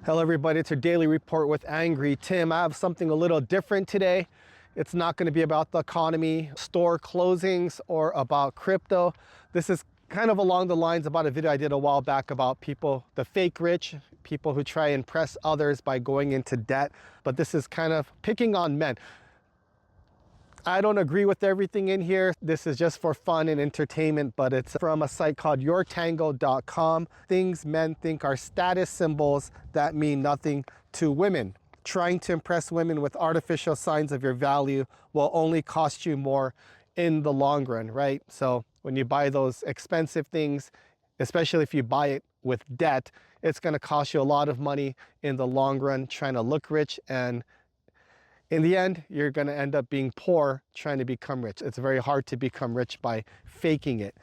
Hello everybody, it's your daily report with Angry Tim. I have something a little different today. It's not going to be about the economy, store closings, or about crypto. This is kind of along the lines about a video I did a while back about people, the fake rich, people who try and impress others by going into debt. But this is kind of picking on men. I don't agree with everything in here. This is just for fun and entertainment, but it's from a site called yourtango.com. Things men think are status symbols that mean nothing to women. Trying to impress women with artificial signs of your value will only cost you more in the long run, right? So when you buy those expensive things, especially if you buy it with debt, it's going to cost you a lot of money in the long run trying to look rich, and in the end, you're going to end up being poor trying to become rich. It's very hard to become rich by faking it.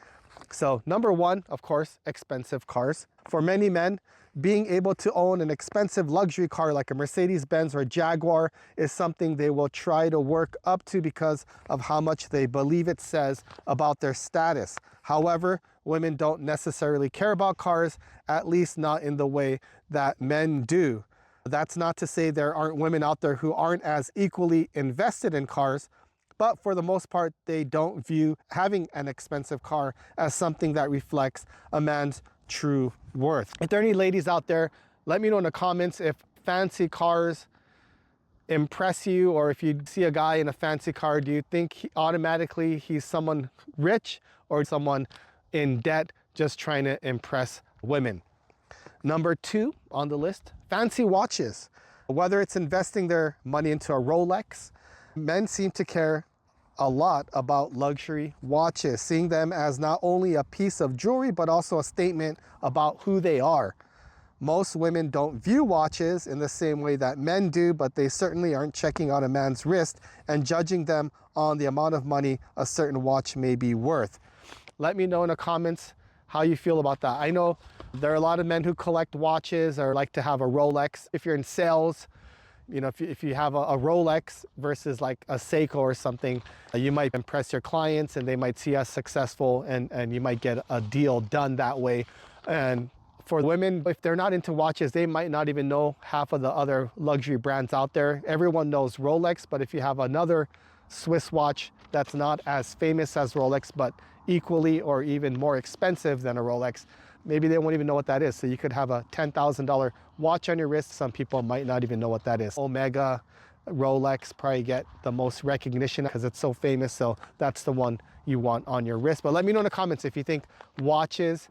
So number one, of course, expensive cars. For many men, being able to own an expensive luxury car like a Mercedes-Benz or a Jaguar is something they will try to work up to because of how much they believe it says about their status. However, women don't necessarily care about cars, at least not in the way that men do. That's not to say there aren't women out there who aren't as equally invested in cars, but for the most part, they don't view having an expensive car as something that reflects a man's true worth. If there are any ladies out there, let me know in the comments if fancy cars impress you, or if you see a guy in a fancy car, do you think automatically he's someone rich or someone in debt just trying to impress women? Number two on the list, fancy watches. Whether it's investing their money into a Rolex, men seem to care a lot about luxury watches, seeing them as not only a piece of jewelry, but also a statement about who they are. Most women don't view watches in the same way that men do, but they certainly aren't checking out a man's wrist and judging them on the amount of money a certain watch may be worth. Let me know in the comments how you feel about that. I know there are a lot of men who collect watches or like to have a Rolex. If you're in sales, you know, if you have a Rolex versus like a Seiko or something, you might impress your clients and they might see us successful, and you might get a deal done that way. And for women, if they're not into watches, they might not even know half of the other luxury brands out there. Everyone knows Rolex, but if you have another Swiss watch that's not as famous as Rolex, but equally or even more expensive than a Rolex, maybe they won't even know what that is. So you could have a $10,000 watch on your wrist. Some people might not even know what that is. Omega, Rolex probably get the most recognition because it's so famous. So that's the one you want on your wrist. But let me know in the comments if you think watches,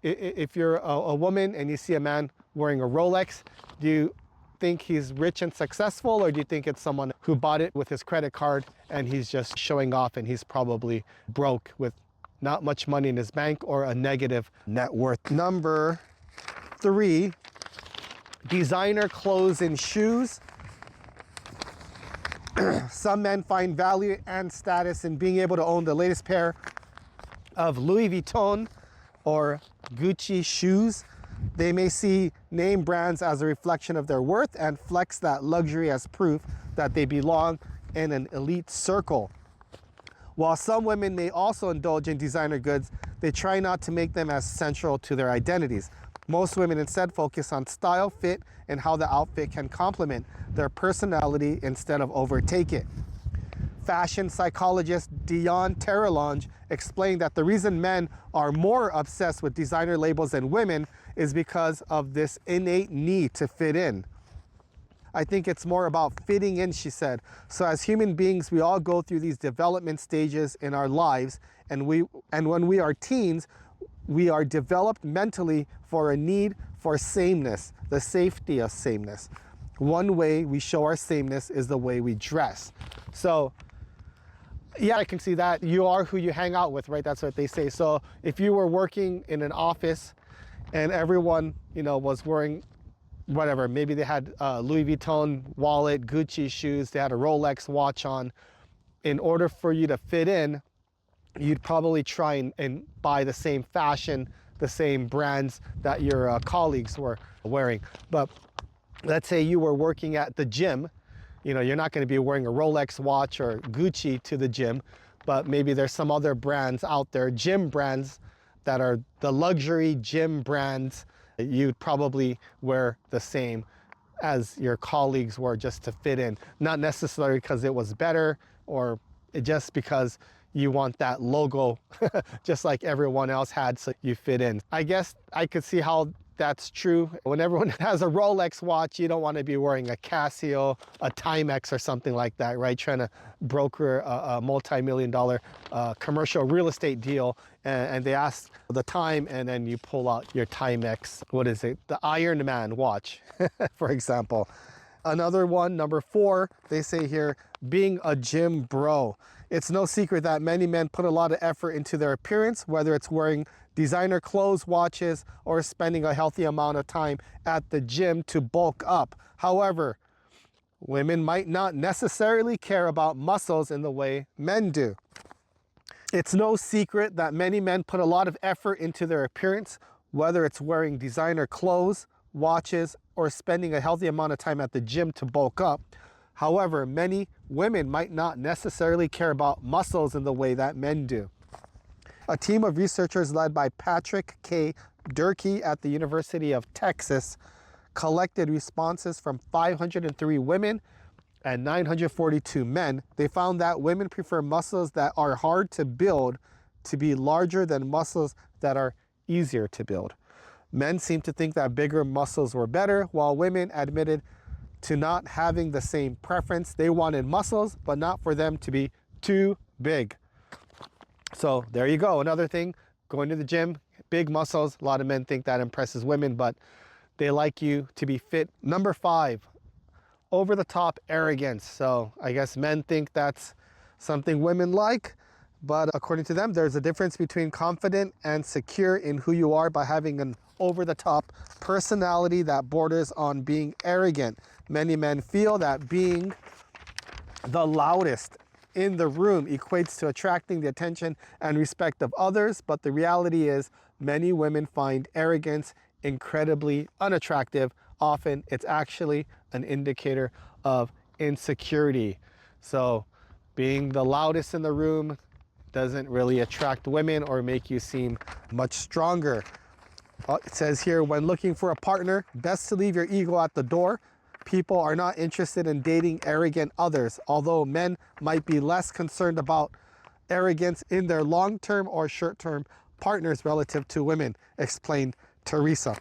if you're a woman and you see a man wearing a Rolex, do you think he's rich and successful, or do you think it's someone who bought it with his credit card and he's just showing off and he's probably broke with not much money in his bank or a negative net worth? Number three, designer clothes and shoes. Some men find value and status in being able to own the latest pair of Louis Vuitton or Gucci shoes. They may see name brands as a reflection of their worth and flex that luxury as proof that they belong in an elite circle. While some women may also indulge in designer goods, they try not to make them as central to their identities. Most women instead focus on style, fit, and how the outfit can complement their personality instead of overtake it. Fashion psychologist Dion Terrelonge explained that the reason men are more obsessed with designer labels than women is because of this innate need to fit in. I think it's more about fitting in, she said. So as human beings, we all go through these development stages in our lives, and when we are teens, we are developed mentally for a need for sameness, the safety of sameness. One way we show our sameness is the way we dress. So yeah, I can see that. You are who you hang out with, right? That's what they say. So if you were working in an office and everyone, you know, was wearing whatever, maybe they had a Louis Vuitton wallet, Gucci shoes, they had a Rolex watch on. In order for you to fit in, you'd probably try and buy the same fashion, the same brands that your colleagues were wearing. But let's say you were working at the gym. You know, you're not going to be wearing a Rolex watch or Gucci to the gym, but maybe there's some other brands out there, gym brands, that are the luxury gym brands you'd probably wear the same as your colleagues were just to fit in. Not necessarily because it was better or just because you want that logo just like everyone else had, so you fit in. I guess I could see how that's true. When everyone has a Rolex watch, you don't want to be wearing a Casio, a Timex or something like that, right? Trying to broker a multi-million-dollar commercial real estate deal, and they ask the time, and then you pull out your Timex, what is it? The Iron Man watch, for example. Another one, number 4, they say here, being a gym bro. It's no secret that many men put a lot of effort into their appearance, whether it's wearing designer clothes, watches, or spending a healthy amount of time at the gym to bulk up. However, women might not necessarily care about muscles in the way men do. It's no secret that many men put a lot of effort into their appearance, whether it's wearing designer clothes, watches, or spending a healthy amount of time at the gym to bulk up. However, many women might not necessarily care about muscles in the way that men do. A team of researchers led by Patrick K. Durkee at the University of Texas collected responses from 503 women and 942 men. They found that women prefer muscles that are hard to build to be larger than muscles that are easier to build. Men seemed to think that bigger muscles were better, while women admitted to not having the same preference. They wanted muscles, but not for them to be too big. So there you go. Another thing, going to the gym, big muscles. A lot of men think that impresses women, but they like you to be fit. Number 5, over-the-top arrogance. So I guess men think that's something women like, but according to them, there's a difference between confident and secure in who you are by having an over-the-top personality that borders on being arrogant. Many men feel that being the loudest in the room equates to attracting the attention and respect of others, but the reality is many women find arrogance incredibly unattractive. Often it's actually an indicator of insecurity. So being the loudest in the room doesn't really attract women or make you seem much stronger. It says here, when looking for a partner, best to leave your ego at the door. People are not interested in dating arrogant others, although men might be less concerned about arrogance in their long-term or short-term partners relative to women, explained Teresa.